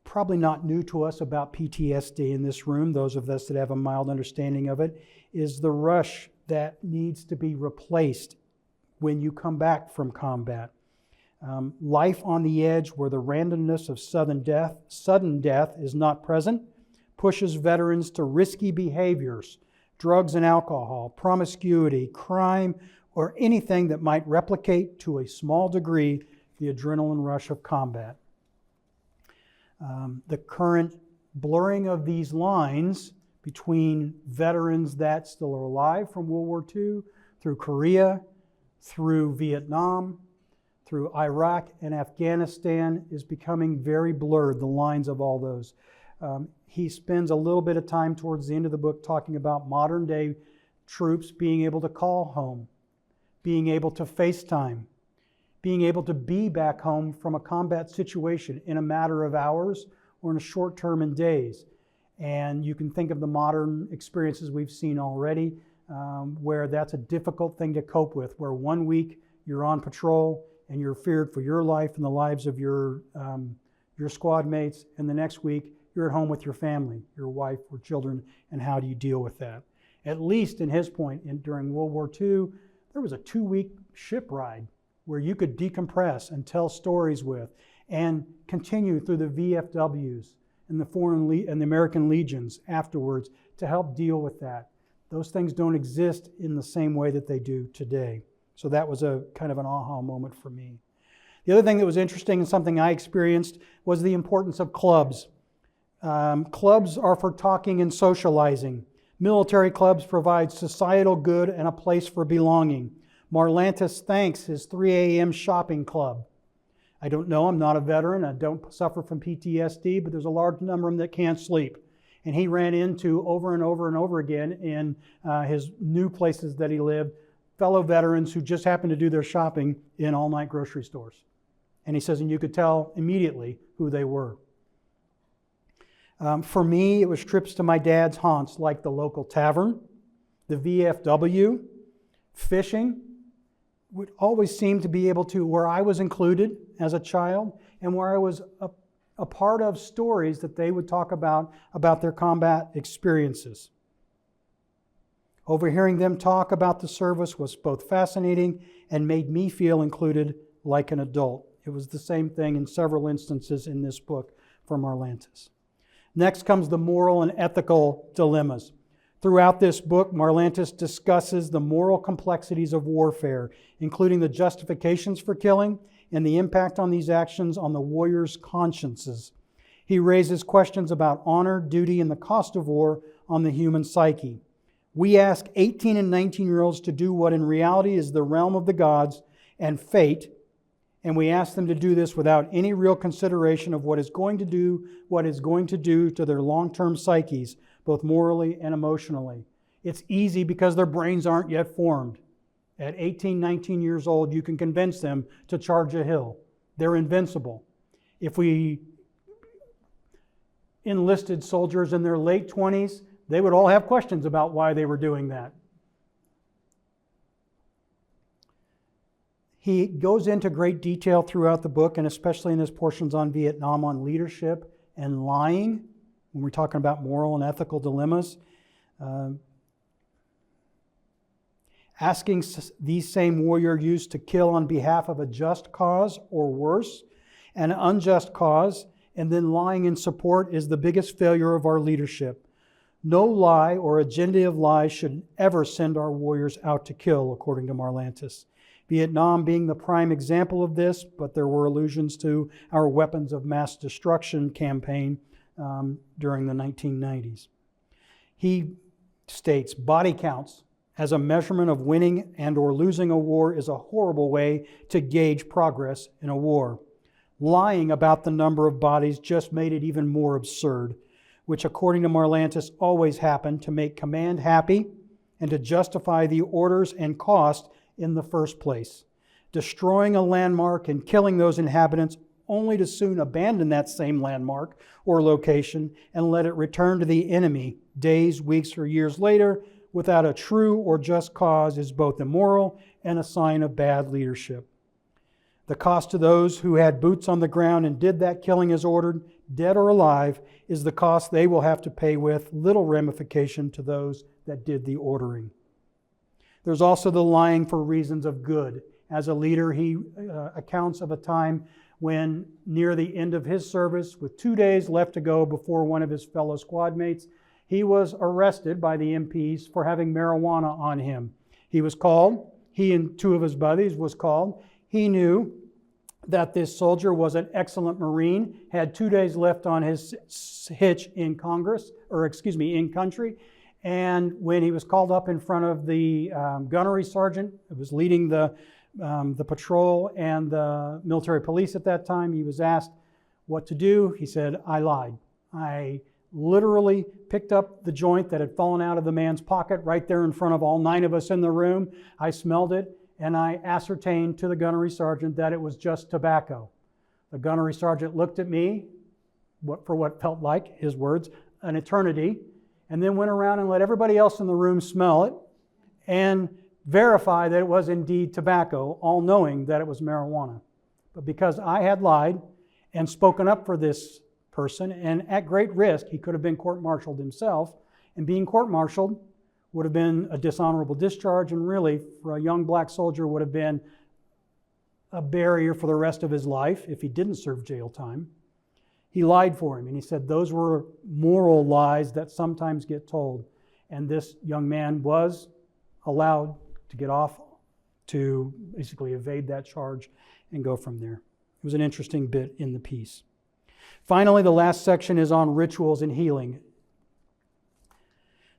Probably not new to us about PTSD in this room, those of us that have a mild understanding of it, is the rush that needs to be replaced when you come back from combat. Life on the edge, where the randomness of sudden death is not present, pushes veterans to risky behaviors, drugs and alcohol, promiscuity, crime, or anything that might replicate to a small degree the adrenaline rush of combat. The current blurring of these lines between veterans that still are alive from World War II, through Korea, through Vietnam, through Iraq and Afghanistan is becoming very blurred, the lines of all those. He spends a little bit of time towards the end of the book talking about modern day troops being able to call home, being able to FaceTime, being able to be back home from a combat situation in a matter of hours or in a short term in days. And you can think of the modern experiences we've seen already, where that's a difficult thing to cope with, where 1 week you're on patrol and you're feared for your life and the lives of your squad mates, and the next week you're at home with your family, your wife or children, and how do you deal with that? At least in his point, during World War II, there was a 2-week ship ride where you could decompress and tell stories with and continue through the VFWs and the American Legions afterwards to help deal with that. Those things don't exist in the same way that they do today. So that was a kind of an aha moment for me. The other thing that was interesting and something I experienced was the importance of clubs. Clubs are for talking and socializing. Military clubs provide societal good and a place for belonging. Marlantes thanks his 3 a.m. shopping club. I don't know, I'm not a veteran, I don't suffer from PTSD, but there's a large number of them that can't sleep. And he ran into over and over and over again in his new places that he lived, fellow veterans who just happened to do their shopping in all-night grocery stores. And he says, and you could tell immediately who they were. For me, it was trips to my dad's haunts, like the local tavern, the VFW, fishing, would always seem to be able to, where I was included as a child, and where I was a part of stories that they would talk about their combat experiences. Overhearing them talk about the service was both fascinating and made me feel included like an adult. It was the same thing in several instances in this book from Marlantes. Next comes the moral and ethical dilemmas. Throughout this book, Marlantes discusses the moral complexities of warfare, including the justifications for killing and the impact on these actions on the warriors' consciences. He raises questions about honor, duty, and the cost of war on the human psyche. We ask 18 and 19-year-olds to do what in reality is the realm of the gods and fate, and we ask them to do this without any real consideration of what is going to do to their long-term psyches, both morally and emotionally. It's easy because their brains aren't yet formed. At 18, 19 years old, you can convince them to charge a hill. They're invincible. If we enlisted soldiers in their late 20s, they would all have questions about why they were doing that. He goes into great detail throughout the book, and especially in his portions on Vietnam, on leadership and lying, when we're talking about moral and ethical dilemmas. Asking these same warriors used to kill on behalf of a just cause, or worse, an unjust cause, and then lying in support is the biggest failure of our leadership. No lie or agenda of lies should ever send our warriors out to kill, according to Marlantes. Vietnam being the prime example of this, but there were allusions to our weapons of mass destruction campaign during the 1990s. He states, body counts as a measurement of winning and or losing a war is a horrible way to gauge progress in a war. Lying about the number of bodies just made it even more absurd, which according to Marlantes always happened to make command happy and to justify the orders and cost in the first place. Destroying a landmark and killing those inhabitants only to soon abandon that same landmark or location and let it return to the enemy days, weeks, or years later without a true or just cause is both immoral and a sign of bad leadership. The cost to those who had boots on the ground and did that killing as ordered, dead or alive, is the cost they will have to pay with little ramification to those that did the ordering. There's also the lying for reasons of good. As a leader, he accounts of a time when near the end of his service, with 2 days left to go before one of his fellow squad mates, he was arrested by the MPs for having marijuana on him. He was called. He and two of his buddies was called. He knew that this soldier was an excellent Marine, had 2 days left on his hitch in in country. And when he was called up in front of the gunnery sergeant, who was leading the patrol and the military police at that time, he was asked what to do. He said, I lied. I literally picked up the joint that had fallen out of the man's pocket right there in front of all 9 of us in the room. I smelled it, and I ascertained to the gunnery sergeant that it was just tobacco. The gunnery sergeant looked at me for what felt like, his words, an eternity, and then went around and let everybody else in the room smell it and verify that it was indeed tobacco, all knowing that it was marijuana. But because I had lied and spoken up for this person, and at great risk, he could have been court-martialed himself, and being court-martialed would have been a dishonorable discharge, and really, for a young black soldier, would have been a barrier for the rest of his life if he didn't serve jail time. He lied for him, and he said those were moral lies that sometimes get told. And this young man was allowed to get off to basically evade that charge and go from there. It was an interesting bit in the piece. Finally, the last section is on rituals and healing.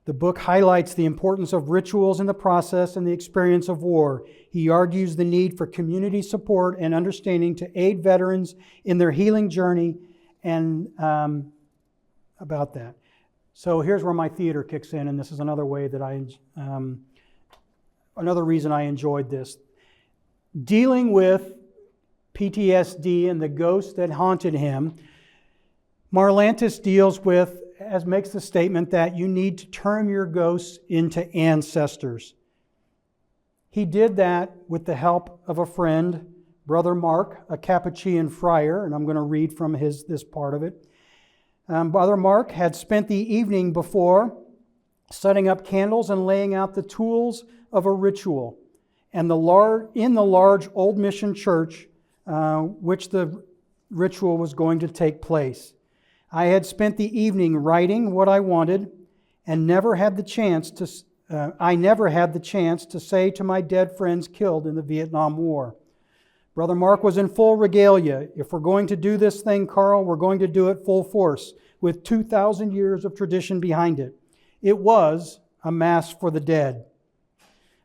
The book highlights the importance of rituals in the process and the experience of war. He argues the need for community support and understanding to aid veterans in their healing journey and about that. So here's where my theater kicks in, and this is another way that another reason I enjoyed this. Dealing with PTSD and the ghosts that haunted him, Marlantes deals with, makes the statement that you need to turn your ghosts into ancestors. He did that with the help of a friend, Brother Mark, a Capuchin friar, and I'm going to read from this part of it. Brother Mark had spent the evening before setting up candles and laying out the tools of a ritual, and in the large old mission church, which the ritual was going to take place. I had spent the evening writing what I wanted, and I never had the chance to say to my dead friends killed in the Vietnam War. Brother Mark was in full regalia. If we're going to do this thing, Karl, we're going to do it full force, with 2,000 years of tradition behind it. It was a mass for the dead.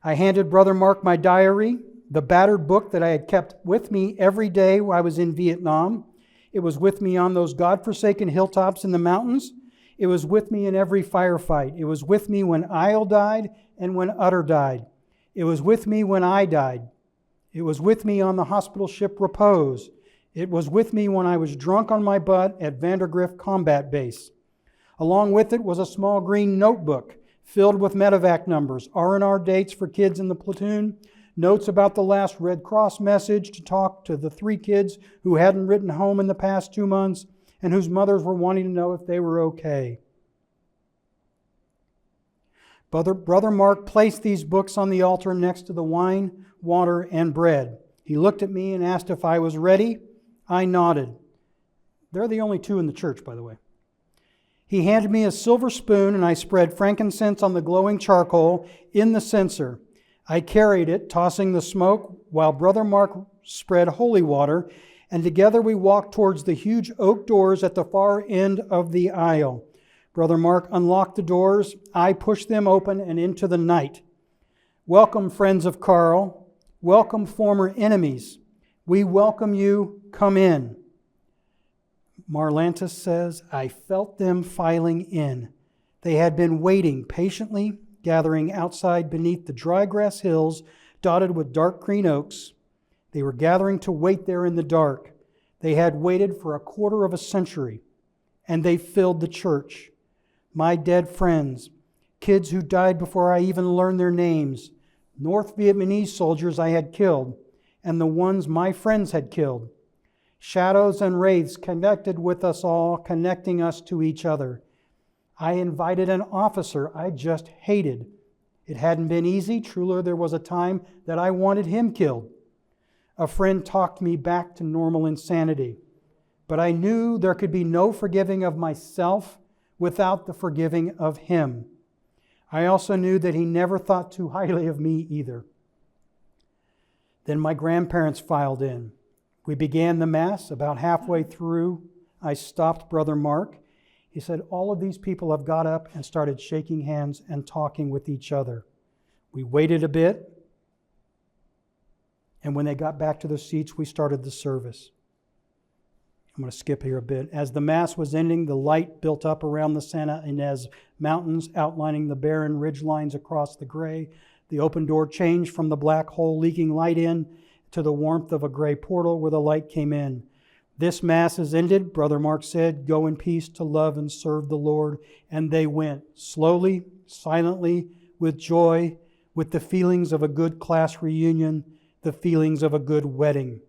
I handed Brother Mark my diary, the battered book that I had kept with me every day while I was in Vietnam. It was with me on those godforsaken hilltops in the mountains. It was with me in every firefight. It was with me when Isle died and when Utter died. It was with me when I died. It was with me on the hospital ship Repose. It was with me when I was drunk on my butt at Vandergrift Combat Base. Along with it was a small green notebook filled with medevac numbers, R&R dates for kids in the platoon, notes about the last Red Cross message to talk to the 3 kids who hadn't written home in the past 2 months and whose mothers were wanting to know if they were okay. Brother Mark placed these books on the altar next to the wine, water, and bread. He looked at me and asked if I was ready. I nodded. They're the only 2 in the church, by the way. He handed me a silver spoon and I spread frankincense on the glowing charcoal in the censer. I carried it, tossing the smoke, while Brother Mark spread holy water, and together we walked towards the huge oak doors at the far end of the aisle. Brother Mark unlocked the doors. I pushed them open and into the night. Welcome, friends of Karl. Welcome, former enemies. We welcome you. Come in. Marlantes says, I felt them filing in. They had been waiting patiently, gathering outside beneath the dry grass hills dotted with dark green oaks. They were gathering to wait there in the dark. They had waited for a quarter of a century, and they filled the church. My dead friends, kids who died before I even learned their names, North Vietnamese soldiers I had killed, and the ones my friends had killed. Shadows and wraiths connected with us all, connecting us to each other. I invited an officer I just hated. It hadn't been easy. Truly, there was a time that I wanted him killed. A friend talked me back to normal insanity. But I knew there could be no forgiving of myself without the forgiving of him. I also knew that he never thought too highly of me either. Then my grandparents filed in. We began the Mass. About halfway through, I stopped Brother Mark. He said, all of these people have got up and started shaking hands and talking with each other. We waited a bit, and when they got back to their seats, we started the service. I'm going to skip here a bit. As the Mass was ending, the light built up around the Santa Ynez Mountains, outlining the barren ridge lines across the gray. The open door changed from the black hole leaking light in to the warmth of a gray portal where the light came in. This Mass is ended, Brother Mark said. Go in peace to love and serve the Lord. And they went, slowly, silently, with joy, with the feelings of a good class reunion, the feelings of a good wedding.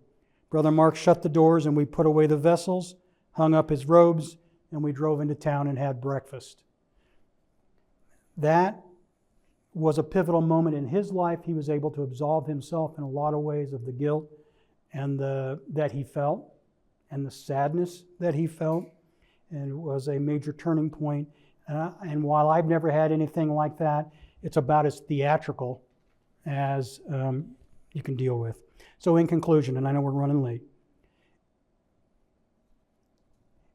Brother Mark shut the doors and we put away the vessels, hung up his robes, and we drove into town and had breakfast. That was a pivotal moment in his life. He was able to absolve himself in a lot of ways of the guilt and that he felt and the sadness that he felt. And it was a major turning point. And while I've never had anything like that, it's about as theatrical as you can deal with. So in conclusion, and I know we're running late,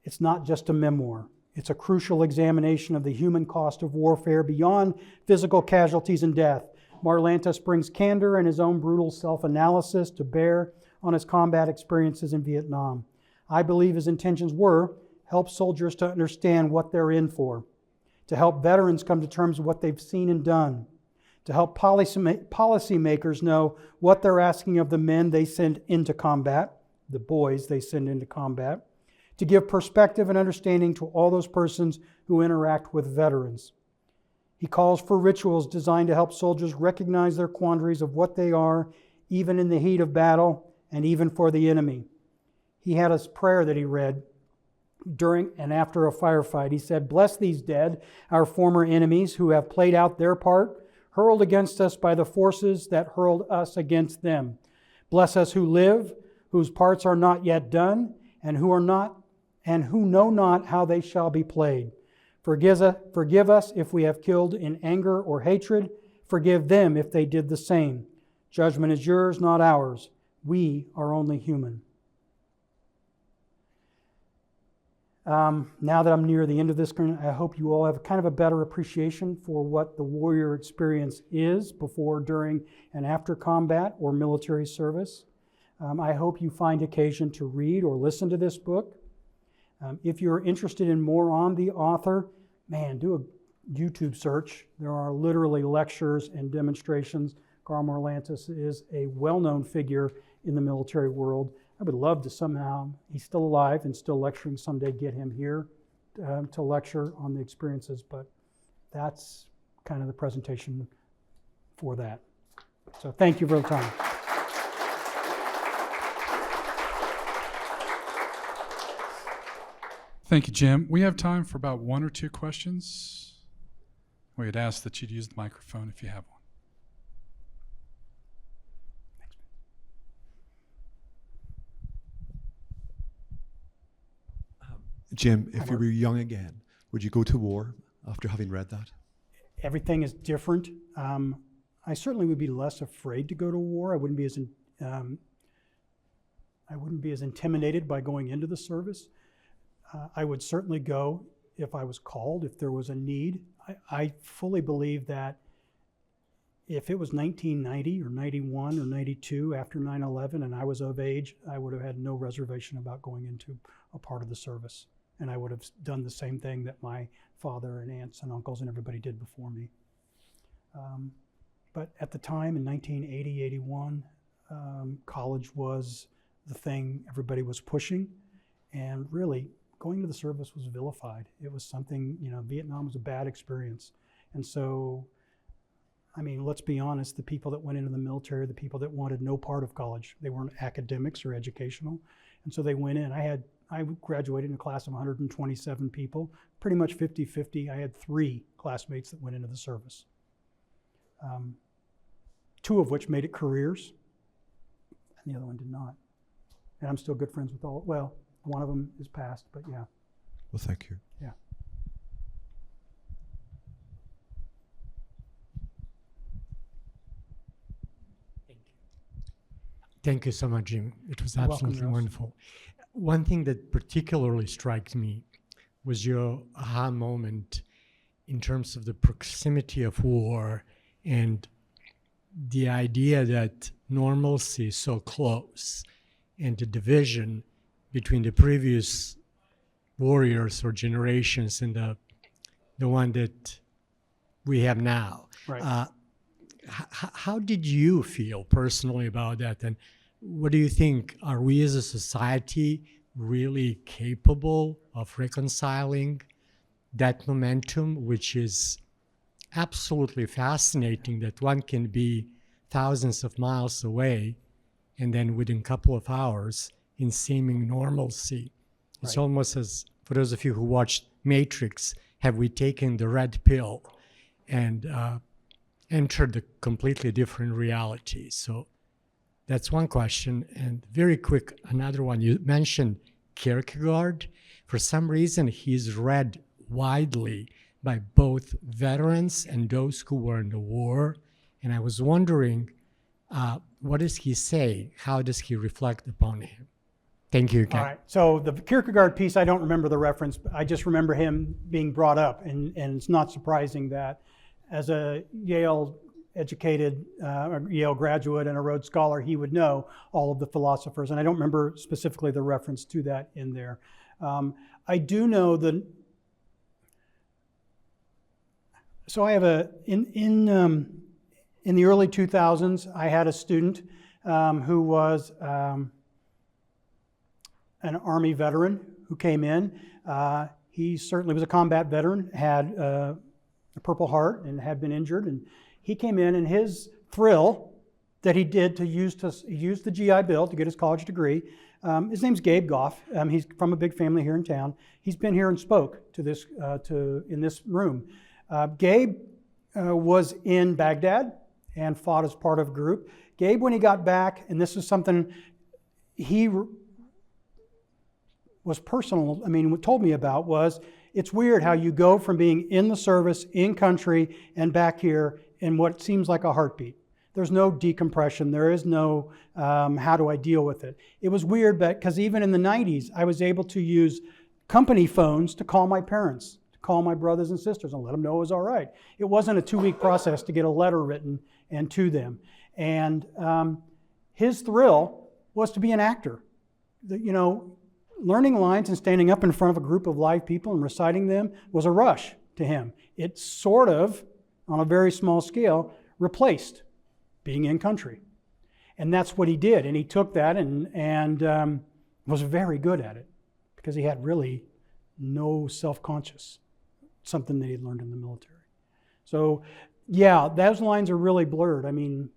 it's not just a memoir. It's a crucial examination of the human cost of warfare beyond physical casualties and death. Marlantes brings candor and his own brutal self-analysis to bear on his combat experiences in Vietnam. I believe his intentions were help soldiers to understand what they're in for, to help veterans come to terms with what they've seen and done, to help policymakers know what they're asking of the men they send into combat, the boys they send into combat, to give perspective and understanding to all those persons who interact with veterans. He calls for rituals designed to help soldiers recognize their quandaries of what they are, even in the heat of battle and even for the enemy. He had a prayer that he read during and after a firefight. He said, "Bless these dead, our former enemies who have played out their part, hurled against us by the forces that hurled us against them. Bless us who live, whose parts are not yet done, and who know not how they shall be played. Forgive us if we have killed in anger or hatred. Forgive them if they did the same. Judgment is yours, not ours. We are only human." Now that I'm near the end of this, I hope you all have kind of a better appreciation for what the warrior experience is before, during, and after combat or military service. I hope you find occasion to read or listen to this book. If you're interested in more on the author, man, do a YouTube search. There are literally lectures and demonstrations. Karl Marlantes is a well-known figure in the military world. I would love to somehow, he's still alive and still lecturing, someday get him here to lecture on the experiences, but that's kind of the presentation for that. So thank you for the time. Thank you, Jim. We have time for about one or two questions. We'd ask that you'd use the microphone if you have one. Jim, if you were young again, would you go to war after having read that? Everything is different. I certainly would be less afraid to go to war. I wouldn't be as intimidated by going into the service. I would certainly go if I was called, if there was a need. I fully believe that if it was 1990 or 91 or 92 after 9/11 and I was of age, I would have had no reservation about going into a part of the service. And I would have done the same thing that my father and aunts and uncles and everybody did before me. But at the time in 1980, 81, college was the thing everybody was pushing. And really, going to the service was vilified. It was something, Vietnam was a bad experience. And so, I mean, let's be honest, the people that went into the military, the people that wanted no part of college, they weren't academics or educational. And so they went in. I graduated in a class of 127 people, pretty much 50-50. I had 3 classmates that went into the service. 2 of which made it careers, and the other one did not. And I'm still good friends with all, well, one of them is passed, but yeah. Well, thank you. Yeah. Thank you. Thank you so much, Jim. It was You're absolutely welcome, Ross. wonderful. One thing that particularly strikes me was your aha moment in terms of the proximity of war and the idea that normalcy is so close and the division between the previous warriors or generations and the one that we have now. Right. How did you feel personally about that? And what do you think? Are we as a society really capable of reconciling that momentum, which is absolutely fascinating, that one can be thousands of miles away and then within a couple of hours in seeming normalcy? It's Right. almost as, for those of you who watched Matrix, have we taken the red pill and entered a completely different reality? So that's one question. And very quick, another one. You mentioned Kierkegaard. For some reason, he's read widely by both veterans and those who were in the war. And I was wondering, what does he say? How does he reflect upon him? Thank you again. All right. So the Kierkegaard piece, I don't remember the reference, but I just remember him being brought up. And it's not surprising that as a Yale-educated, Yale graduate and a Rhodes Scholar, he would know all of the philosophers. And I don't remember specifically the reference to that in there. I do know that. So I have in the early 2000s, I had a student who was an Army veteran who came in. He certainly was a combat veteran, had a Purple Heart and had been injured. And he came in, and his thrill that he did to use the GI Bill to get his college degree. His name's Gabe Goff. He's from a big family here in town. He's been here and spoke to this in this room. Gabe was in Baghdad and fought as part of a group. Gabe, when he got back, and this is something he was personal, told me about, was it's weird how you go from being in the service, in country, and back here in what seems like a heartbeat. There's no decompression. There is no how do I deal with it. It was weird, because even in the 90s, I was able to use company phones to call my parents, to call my brothers and sisters and let them know it was all right. It wasn't a 2-week process to get a letter written and to them. And his thrill was to be an actor. Learning lines and standing up in front of a group of live people and reciting them was a rush to him. It sort of, on a very small scale, replaced being in country. And that's what he did. And he took that and was very good at it because he had really no self-conscious, something that he'd learned in the military. So, yeah, those lines are really blurred. I mean,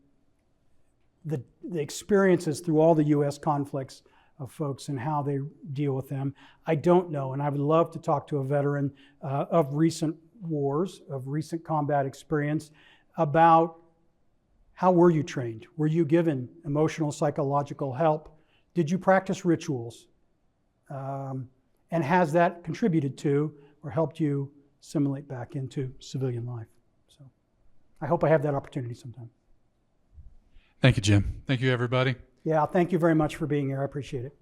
the experiences through all the U.S. conflicts of folks and how they deal with them, I don't know. And I would love to talk to a veteran of recent wars, of recent combat experience, about how were you trained? Were you given emotional, psychological help? Did you practice rituals? And has that contributed to or helped you assimilate back into civilian life? So I hope I have that opportunity sometime. Thank you, Jim. Thank you, everybody. Yeah, thank you very much for being here. I appreciate it.